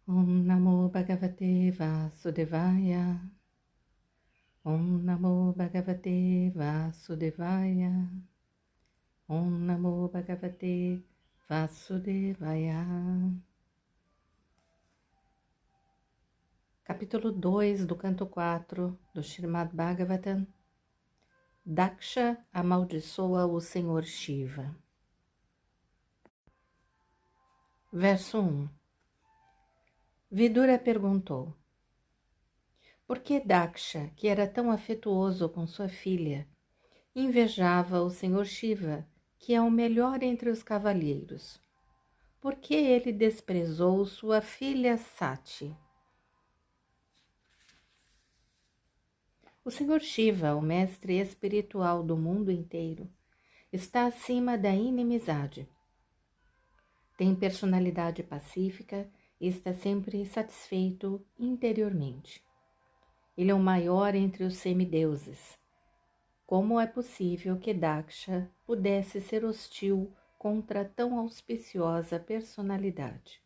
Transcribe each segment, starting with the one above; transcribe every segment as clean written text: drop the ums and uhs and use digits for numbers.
Om Namo Bhagavate Vasudevaya. Om Namo Bhagavate Vasudevaya. Om Namo Bhagavate Vasudevaya. Capítulo 2 do canto 4 do Srimad Bhagavatam. Daksha amaldiçoa o Senhor Shiva. Verso 1. Vidura perguntou: por que Daksha, que era tão afetuoso com sua filha, invejava o Senhor Shiva, que é o melhor entre os cavalheiros? Por que ele desprezou sua filha Sati? O Senhor Shiva, o mestre espiritual do mundo inteiro, está acima da inimizade. Tem personalidade pacífica e está sempre satisfeito interiormente. Ele é o maior entre os semideuses. Como é possível que Daksha pudesse ser hostil contra tão auspiciosa personalidade?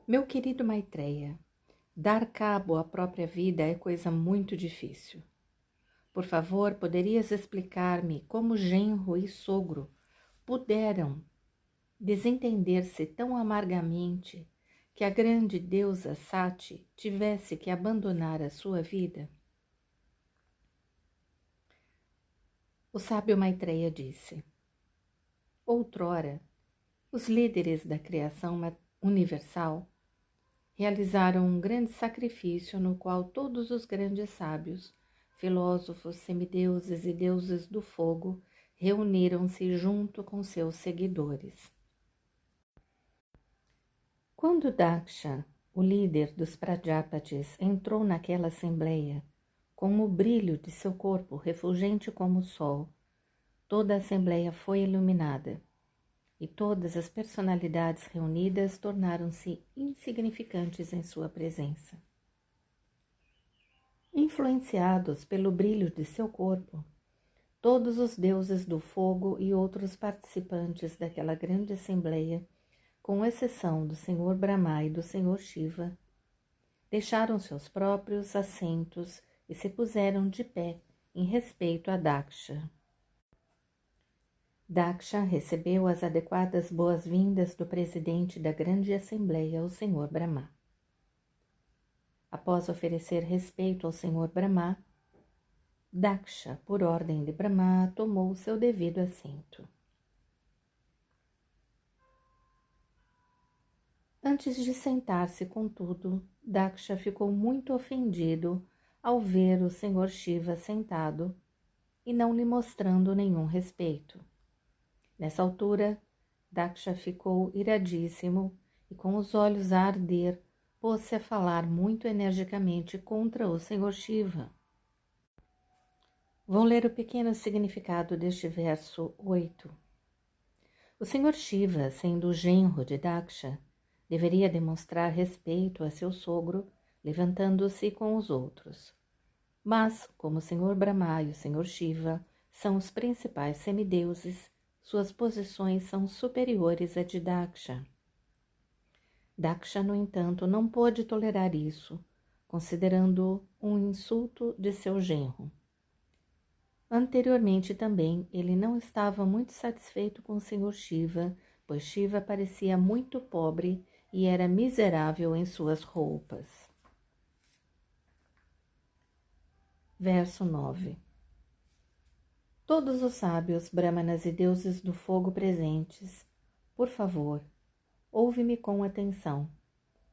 Meu querido Maitreya, dar cabo à própria vida é coisa muito difícil. Por favor, poderias explicar-me como genro e sogro puderam desentender-se tão amargamente que a grande deusa Sati tivesse que abandonar a sua vida? O sábio Maitreya disse: outrora, os líderes da criação universal realizaram um grande sacrifício no qual todos os grandes sábios, filósofos, semideuses e deuses do fogo reuniram-se junto com seus seguidores. Quando Daksha, o líder dos Prajapatis, entrou naquela assembleia, com o brilho de seu corpo refulgente como o sol, toda a assembleia foi iluminada, e todas as personalidades reunidas tornaram-se insignificantes em sua presença. Influenciados pelo brilho de seu corpo, todos os deuses do fogo e outros participantes daquela grande assembleia, com exceção do Senhor Brahma e do Senhor Shiva, deixaram seus próprios assentos e se puseram de pé em respeito a Daksha. Daksha recebeu as adequadas boas-vindas do presidente da grande assembleia, o Senhor Brahma. Após oferecer respeito ao Senhor Brahma, Daksha, por ordem de Brahma, tomou seu devido assento. Antes de sentar-se, contudo, Daksha ficou muito ofendido ao ver o Senhor Shiva sentado e não lhe mostrando nenhum respeito. Nessa altura, Daksha ficou iradíssimo e, com os olhos a arder, pôs-se a falar muito energicamente contra o Senhor Shiva. Vou ler o pequeno significado deste verso 8. O Senhor Shiva, sendo o genro de Daksha, deveria demonstrar respeito a seu sogro, levantando-se com os outros. Mas, como o Senhor Brahma e o Senhor Shiva são os principais semideuses, suas posições são superiores à de Daksha. Daksha, no entanto, não pôde tolerar isso, considerando-o um insulto de seu genro. Anteriormente também, ele não estava muito satisfeito com o Senhor Shiva, pois Shiva parecia muito pobre e era miserável em suas roupas. Verso 9. Todos os sábios, brahmanas e deuses do fogo presentes, por favor, ouve-me com atenção,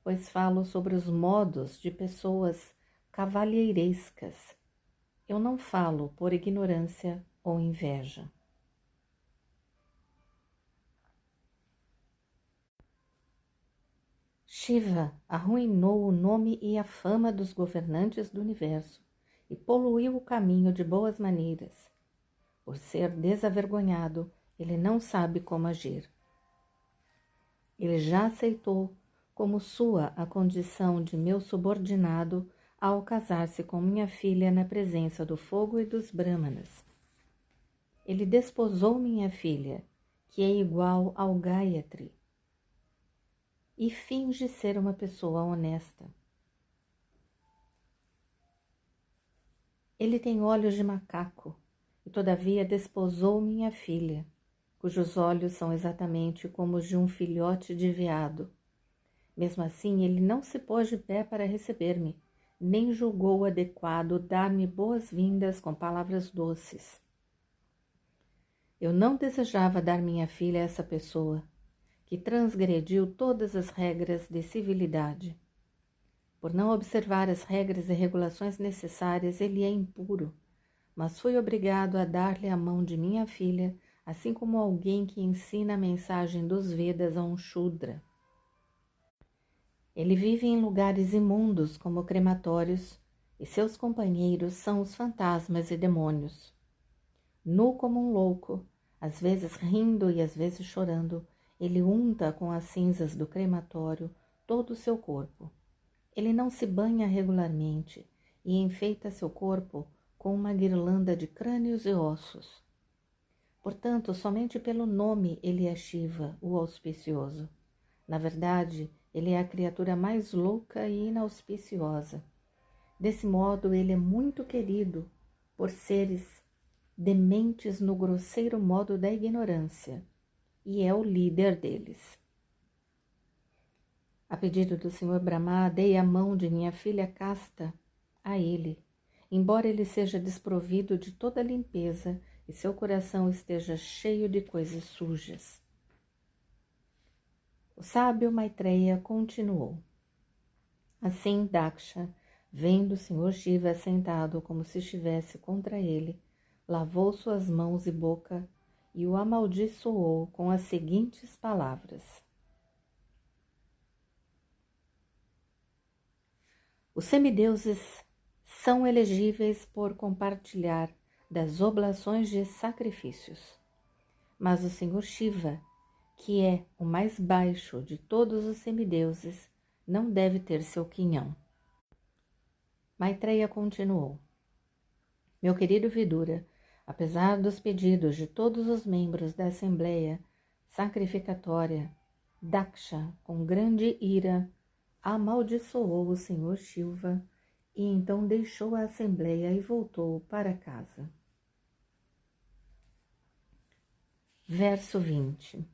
pois falo sobre os modos de pessoas cavalheirescas. Eu não falo por ignorância ou inveja. Shiva arruinou o nome e a fama dos governantes do universo e poluiu o caminho de boas maneiras. Por ser desavergonhado, ele não sabe como agir. Ele já aceitou como sua a condição de meu subordinado ao casar-se com minha filha na presença do fogo e dos brahmanas. Ele desposou minha filha, que é igual ao Gayatri, e finge ser uma pessoa honesta. Ele tem olhos de macaco e todavia desposou minha filha, cujos olhos são exatamente como os de um filhote de veado. Mesmo assim, ele não se pôs de pé para receber-me, nem julgou adequado dar-me boas-vindas com palavras doces. Eu não desejava dar minha filha a essa pessoa, que transgrediu todas as regras de civilidade. Por não observar as regras e regulações necessárias, ele é impuro, mas fui obrigado a dar-lhe a mão de minha filha, assim como alguém que ensina a mensagem dos Vedas a um Shudra. Ele vive em lugares imundos como crematórios, e seus companheiros são os fantasmas e demônios. Nu como um louco, às vezes rindo e às vezes chorando, ele unta com as cinzas do crematório todo o seu corpo. Ele não se banha regularmente e enfeita seu corpo com uma guirlanda de crânios e ossos. Portanto, somente pelo nome ele é Shiva, o auspicioso. Na verdade, ele é a criatura mais louca e inauspiciosa. Desse modo, ele é muito querido por seres dementes no grosseiro modo da ignorância, e é o líder deles. A pedido do Senhor Brahma, dei a mão de minha filha casta a ele, embora ele seja desprovido de toda limpeza e seu coração esteja cheio de coisas sujas. O sábio Maitreya continuou. Assim, Daksha, vendo o Senhor Shiva sentado como se estivesse contra ele, lavou suas mãos e boca e o amaldiçoou com as seguintes palavras: os semideuses são elegíveis por compartilhar das oblações de sacrifícios, mas o Senhor Shiva, que é o mais baixo de todos os semideuses, não deve ter seu quinhão. Maitreya continuou. Meu querido Vidura, apesar dos pedidos de todos os membros da Assembleia Sacrificatória, Daksha, com grande ira, amaldiçoou o Senhor Shiva e então deixou a Assembleia e voltou para casa. Verso 20.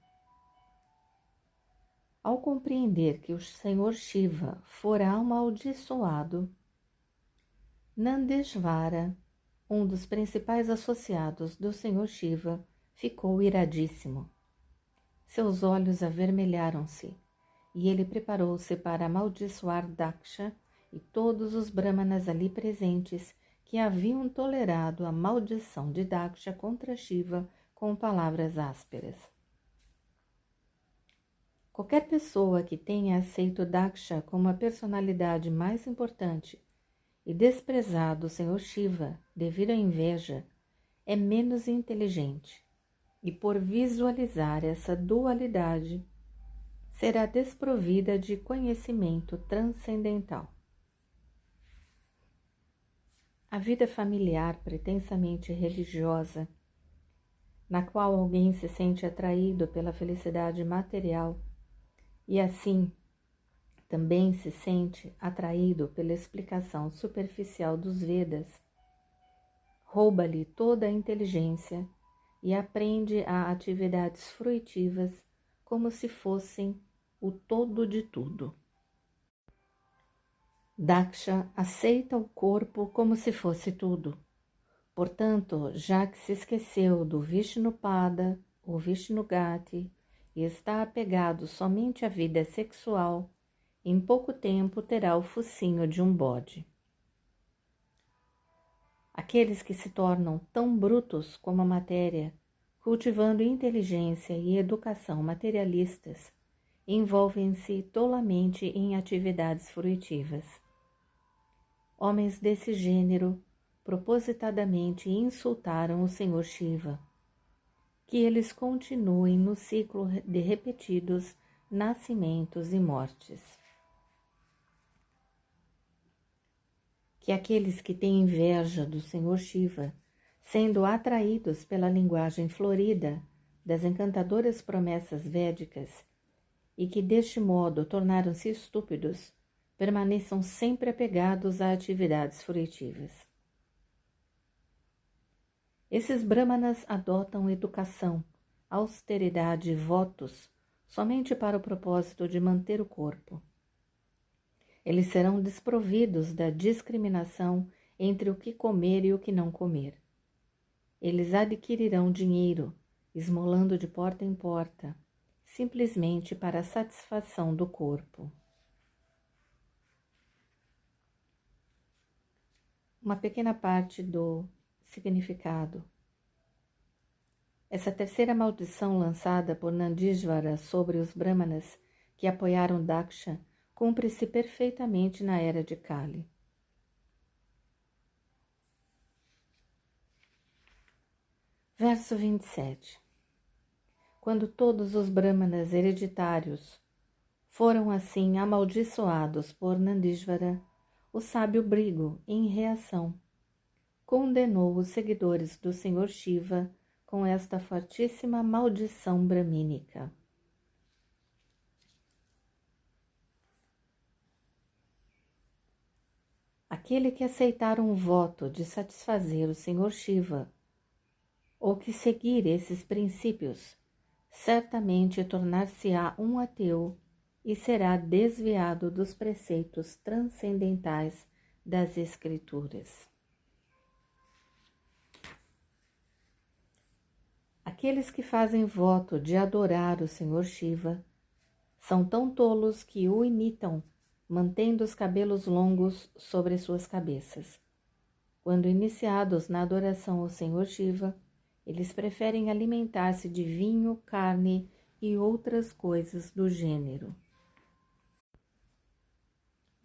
Ao compreender que o Senhor Shiva fora amaldiçoado, Nandeshvara, um dos principais associados do Senhor Shiva, ficou iradíssimo. Seus olhos avermelharam-se e ele preparou-se para amaldiçoar Daksha e todos os brahmanas ali presentes que haviam tolerado a maldição de Daksha contra Shiva com palavras ásperas. Qualquer pessoa que tenha aceito Daksha como a personalidade mais importante e desprezado o Senhor Shiva devido à inveja é menos inteligente e, por visualizar essa dualidade, será desprovida de conhecimento transcendental. A vida familiar pretensamente religiosa, na qual alguém se sente atraído pela felicidade material e assim também se sente atraído pela explicação superficial dos Vedas, rouba-lhe toda a inteligência e aprende a atividades fruitivas como se fossem o todo de tudo. Daksha aceita o corpo como se fosse tudo. Portanto, já que se esqueceu do Vishnupada ou Vishnugati e está apegado somente à vida sexual, em pouco tempo terá o focinho de um bode. Aqueles que se tornam tão brutos como a matéria, cultivando inteligência e educação materialistas, envolvem-se tolamente em atividades fruitivas. Homens desse gênero propositadamente insultaram o Senhor Shiva, que eles continuem no ciclo de repetidos nascimentos e mortes. Que aqueles que têm inveja do Senhor Shiva, sendo atraídos pela linguagem florida das encantadoras promessas védicas e que deste modo tornaram-se estúpidos, permaneçam sempre apegados a atividades fruitivas. Esses brahmanas adotam educação, austeridade e votos somente para o propósito de manter o corpo. Eles serão desprovidos da discriminação entre o que comer e o que não comer. Eles adquirirão dinheiro, esmolando de porta em porta, simplesmente para a satisfação do corpo. Uma pequena parte do significado. Essa terceira maldição lançada por Nandísvara sobre os brahmanas que apoiaram Daksha cumpre-se perfeitamente na era de Kali. Verso 27. Quando todos os brahmanas hereditários foram assim amaldiçoados por Nandísvara, o sábio Brigo, em reação, condenou os seguidores do Senhor Shiva com esta fortíssima maldição bramínica. Aquele que aceitar um voto de satisfazer o Senhor Shiva, ou que seguir esses princípios, certamente tornar-se-á um ateu e será desviado dos preceitos transcendentais das Escrituras. Aqueles que fazem voto de adorar o Senhor Shiva são tão tolos que o imitam, mantendo os cabelos longos sobre suas cabeças. Quando iniciados na adoração ao Senhor Shiva, eles preferem alimentar-se de vinho, carne e outras coisas do gênero.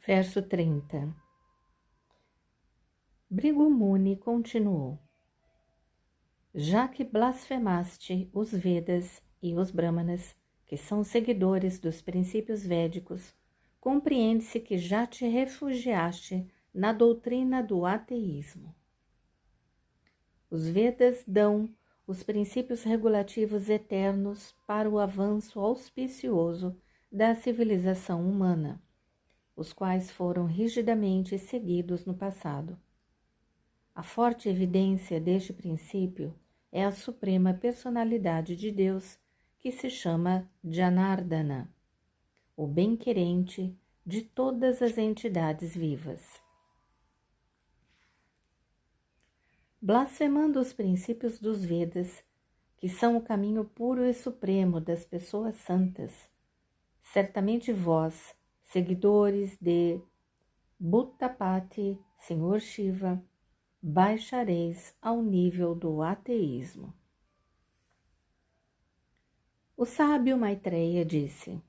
Verso 30. Brigu Muni continuou: já que blasfemaste os Vedas e os Brahmanas, que são seguidores dos princípios védicos, compreende-se que já te refugiaste na doutrina do ateísmo. Os Vedas dão os princípios regulativos eternos para o avanço auspicioso da civilização humana, os quais foram rigidamente seguidos no passado. A forte evidência deste princípio é a suprema personalidade de Deus, que se chama Janardana, o bem-querente de todas as entidades vivas. Blasfemando os princípios dos Vedas, que são o caminho puro e supremo das pessoas santas, certamente vós, seguidores de Bhuttapati, Senhor Shiva, baixareis ao nível do ateísmo. O sábio Maitreya disse: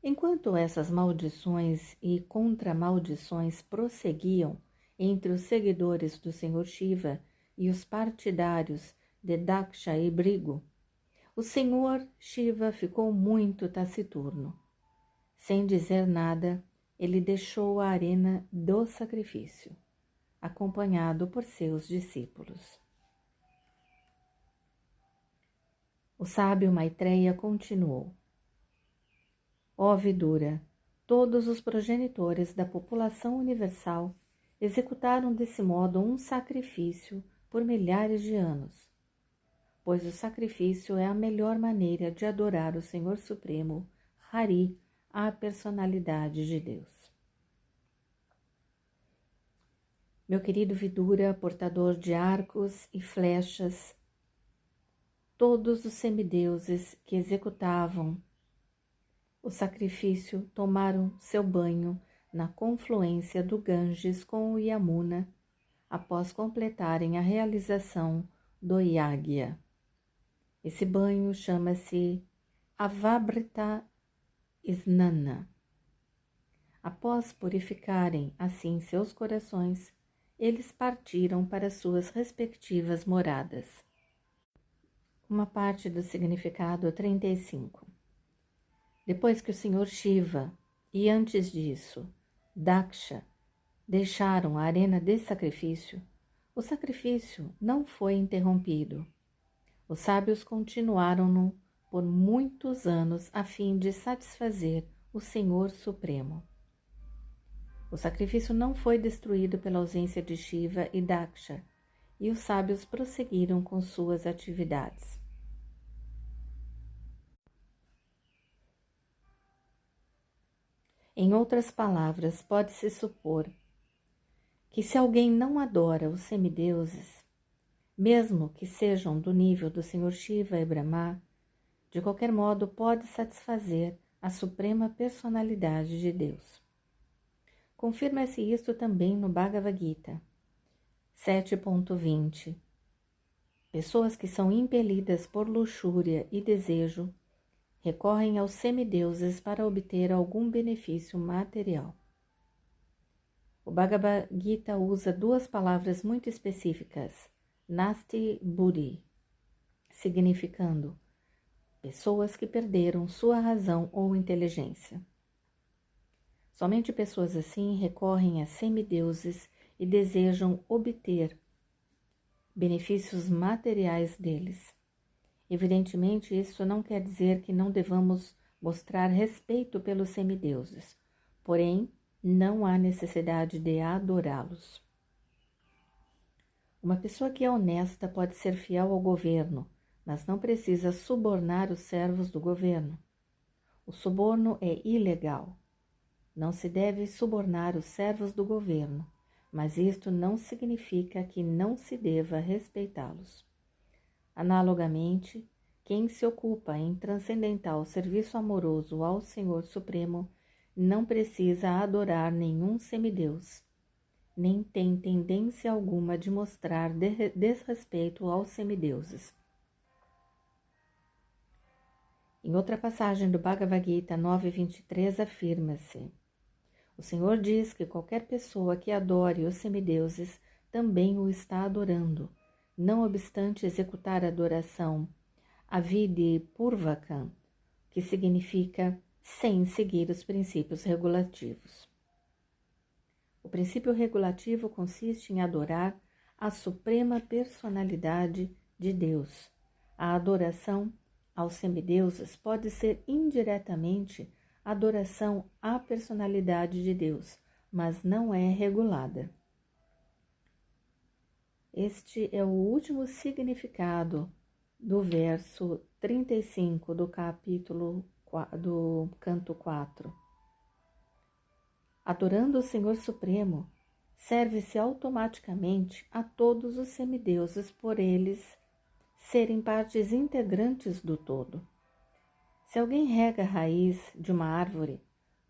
enquanto essas maldições e contramaldições prosseguiam entre os seguidores do Senhor Shiva e os partidários de Daksha e Brigu, o Senhor Shiva ficou muito taciturno. Sem dizer nada, ele deixou a arena do sacrifício, acompanhado por seus discípulos. O sábio Maitreya continuou: ó Vidura, todos os progenitores da população universal executaram desse modo um sacrifício por milhares de anos, pois o sacrifício é a melhor maneira de adorar o Senhor Supremo, Hari, a personalidade de Deus. Meu querido Vidura, portador de arcos e flechas, todos os semideuses que executavam o sacrifício tomaram seu banho na confluência do Ganges com o Yamuna após completarem a realização do Yagya. Esse banho chama-se Avabrita Snana. Após purificarem assim seus corações, eles partiram para suas respectivas moradas. Uma parte do significado 35. Depois que o Senhor Shiva e antes disso Daksha deixaram a arena de sacrifício, o sacrifício não foi interrompido. Os sábios continuaram-no por muitos anos a fim de satisfazer o Senhor Supremo. O sacrifício não foi destruído pela ausência de Shiva e Daksha, e os sábios prosseguiram com suas atividades. Em outras palavras, pode-se supor que se alguém não adora os semideuses, mesmo que sejam do nível do Senhor Shiva e Brahma, de qualquer modo pode satisfazer a suprema personalidade de Deus. Confirma-se isto também no Bhagavad Gita 7.20. Pessoas que são impelidas por luxúria e desejo recorrem aos semideuses para obter algum benefício material. O Bhagavad Gita usa duas palavras muito específicas, Nasti Buddhi, significando pessoas que perderam sua razão ou inteligência. Somente pessoas assim recorrem a semideuses e desejam obter benefícios materiais deles. Evidentemente, isso não quer dizer que não devamos mostrar respeito pelos semideuses, porém, não há necessidade de adorá-los. Uma pessoa que é honesta pode ser fiel ao governo, mas não precisa subornar os servos do governo. O suborno é ilegal. Não se deve subornar os servos do governo, mas isto não significa que não se deva respeitá-los. Análogamente, quem se ocupa em transcendental serviço amoroso ao Senhor Supremo não precisa adorar nenhum semideus, nem tem tendência alguma de mostrar desrespeito aos semideuses. Em outra passagem do Bhagavad Gita 9.23 afirma-se: o Senhor diz que qualquer pessoa que adore os semideuses também o está adorando, não obstante executar a adoração avidi purvakam, que significa sem seguir os princípios regulativos. O princípio regulativo consiste em adorar a suprema personalidade de Deus. A adoração aos semideuses pode ser indiretamente adoração à personalidade de Deus, mas não é regulada. Este é o último significado do verso 35 do capítulo do canto 4. Adorando o Senhor Supremo, serve-se automaticamente a todos os semideuses por eles serem partes integrantes do todo. Se alguém rega a raiz de uma árvore,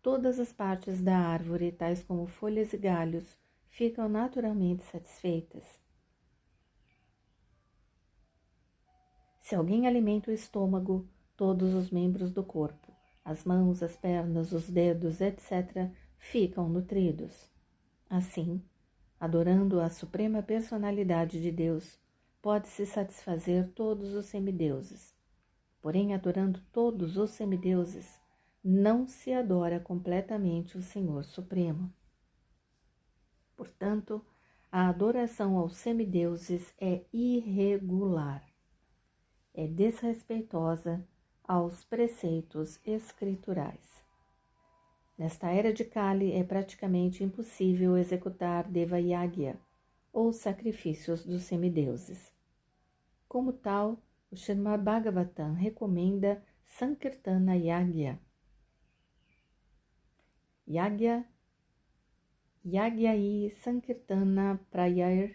todas as partes da árvore, tais como folhas e galhos, ficam naturalmente satisfeitas. Se alguém alimenta o estômago, todos os membros do corpo, as mãos, as pernas, os dedos, etc., ficam nutridos. Assim, adorando a suprema personalidade de Deus, pode-se satisfazer todos os semideuses. Porém, adorando todos os semideuses, não se adora completamente o Senhor Supremo. Portanto, a adoração aos semideuses é irregular, é desrespeitosa aos preceitos escriturais. Nesta era de Kali, é praticamente impossível executar Deva Yagya, ou sacrifícios dos semideuses. Como tal, o Srimad Bhagavatam recomenda Sankirtana Yagya. Yagyai Sankirtana Prayar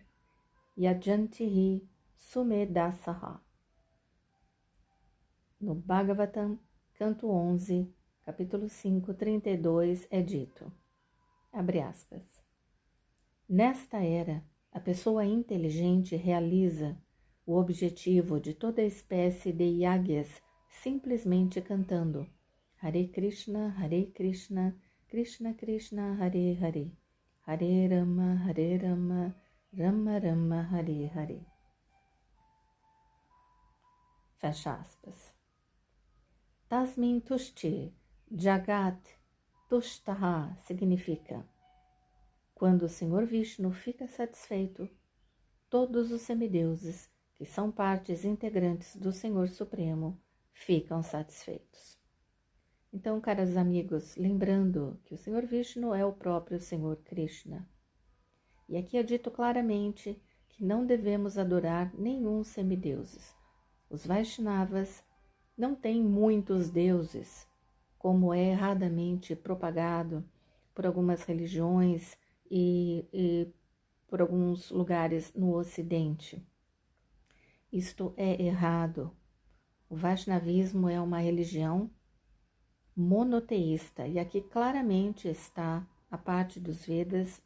Yajantihi Sumedasaha. No Bhagavatam, canto 11, capítulo 5, 32, é dito, abre aspas, nesta era, a pessoa inteligente realiza o objetivo de toda espécie de yagyas simplesmente cantando Hare Krishna, Krishna Krishna, Hare Hare, Hare Rama, Rama Rama, Hare Hare. Fecha aspas. Tasmin Tushti Jagat Tushtaha significa: quando o Senhor Vishnu fica satisfeito, todos os semideuses, que são partes integrantes do Senhor Supremo, ficam satisfeitos. Então, caros amigos, lembrando que o Senhor Vishnu é o próprio Senhor Krishna. E aqui é dito claramente que não devemos adorar nenhum semideuses. Os Vaishnavas não têm muitos deuses, como é erradamente propagado por algumas religiões e por alguns lugares no Ocidente. Isto é errado. O Vaishnavismo é uma religião monoteísta, e aqui claramente está a parte dos Vedas,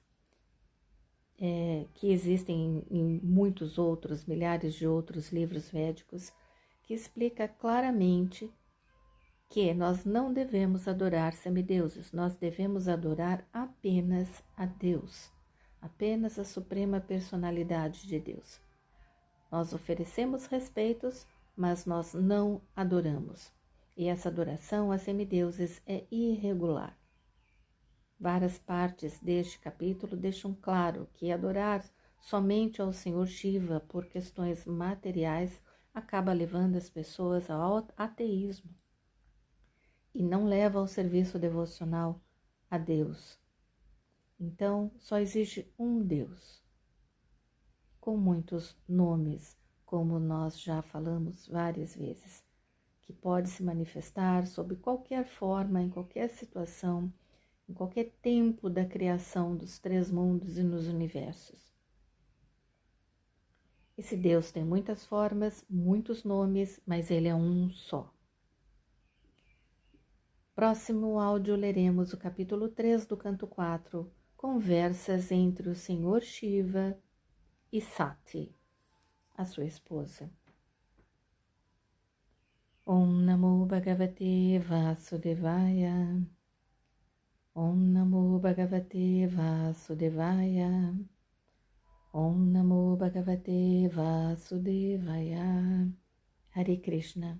que existem em muitos outros, milhares de outros livros védicos, que explica claramente que nós não devemos adorar semideuses, nós devemos adorar apenas a Deus, apenas a suprema personalidade de Deus. Nós oferecemos respeitos, mas nós não adoramos. E essa adoração a semideuses é irregular. Várias partes deste capítulo deixam claro que adorar somente ao Senhor Shiva por questões materiais acaba levando as pessoas ao ateísmo e não leva ao serviço devocional a Deus. Então, só existe um Deus, com muitos nomes, como nós já falamos várias vezes, que pode se manifestar sob qualquer forma, em qualquer situação, em qualquer tempo da criação dos três mundos e nos universos. Esse Deus tem muitas formas, muitos nomes, mas ele é um só. Próximo áudio leremos o capítulo 3 do canto 4, conversas entre o Senhor Shiva e Sati, a sua esposa. Om Namo Bhagavate Vasudevaya. Om Namo Bhagavate Vasudevaya. Om Namo Bhagavate Vasudevaya. Hare Krishna.